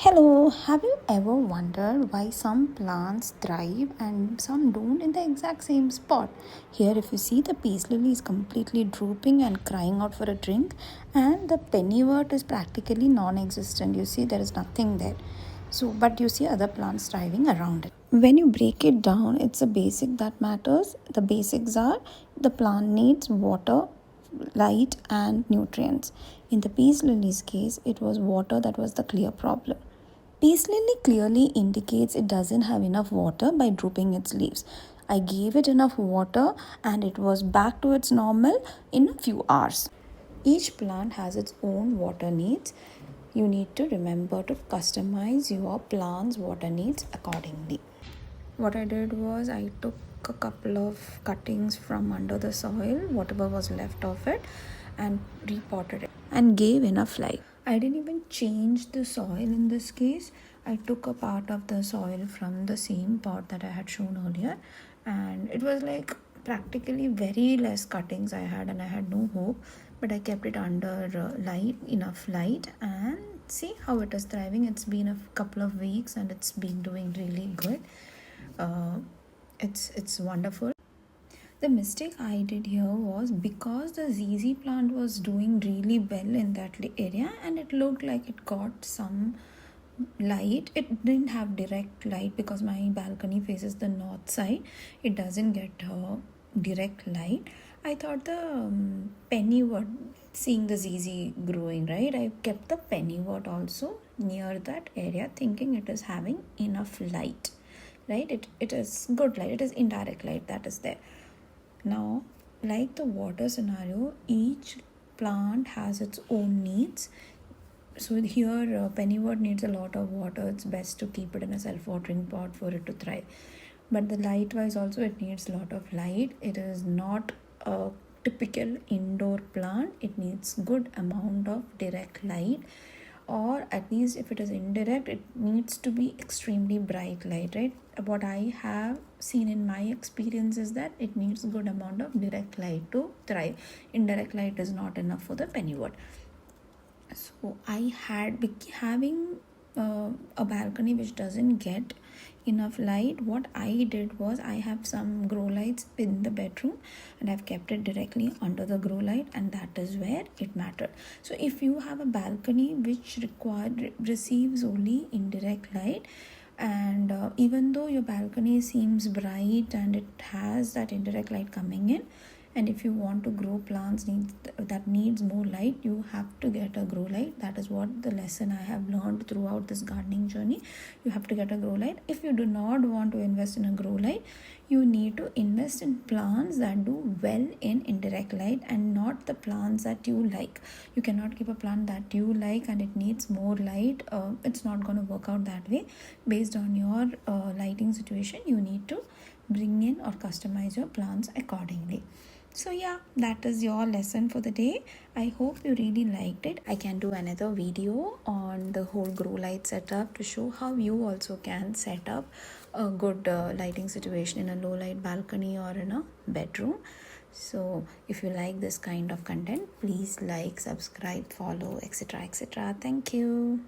Hello, have you ever wondered why some plants thrive and some don't in the exact same spot? Here, if you see, the peace lily is completely drooping and crying out for a drink, and the pennywort is practically non existent. You see, there is nothing there. So, but you see other plants thriving around it. When you break it down, it's a basic that matters. The basics are the plant needs water, light, and nutrients. In the peace lily's case, it was water that was the clear problem. Peace lily clearly indicates it doesn't have enough water by drooping its leaves. I gave it enough water and it was back to its normal in a few hours. Each plant has its own water needs. You need to remember to customize your plant's water needs accordingly. What I did was I took a couple of cuttings from under the soil, whatever was left of it, and repotted it and gave enough light. I didn't even change the soil in this case. I took a part of the soil from the same pot that I had shown earlier, and it was like practically very less cuttings I had, and I had no hope, but I kept it under enough light, and see how it is thriving. It's been a couple of weeks and it's been doing really good. It's wonderful. The mistake I did here was because the ZZ plant was doing really well in that area and it looked like it got some light. It didn't have direct light because my balcony faces the north side. It doesn't get direct light. I thought the pennywort, seeing the ZZ growing, right? I kept the pennywort also near that area thinking it is having enough light, right? It is good light. It is indirect light that is there. Now, like the water scenario, each plant has its own needs. So here, pennywort needs a lot of water. It's best to keep it in a self-watering pot for it to thrive. But the light-wise also, it needs a lot of light. It is not a typical indoor plant. It needs good amount of direct light, or at least if it is indirect, it needs to be extremely bright light, right? What I have seen in my experience is that it needs a good amount of direct light to thrive. Indirect light is not enough for the pennywort. So I had having a balcony which doesn't get enough light. What I did was I have some grow lights in the bedroom and I've kept it directly under the grow light, and that is where it mattered. So if you have a balcony which receives only indirect light, and even though your balcony seems bright and it has that indirect light coming in, and if you want to grow plants that needs more light, you have to get a grow light. That is what the lesson I have learned throughout this gardening journey. You have to get a grow light. If you do not want to invest in a grow light, you need to invest in plants that do well in indirect light and not the plants that you like. You cannot keep a plant that you like and it needs more light. It's not going to work out that way. Based on your lighting situation, you need to bring in or customize your plants accordingly. So yeah, that is your lesson for the day. I hope you really liked it. I can do another video on the whole grow light setup to show how you also can set up a good lighting situation in a low light balcony or in a bedroom. So if you like this kind of content, please like, subscribe, follow, etc. etc. Thank you.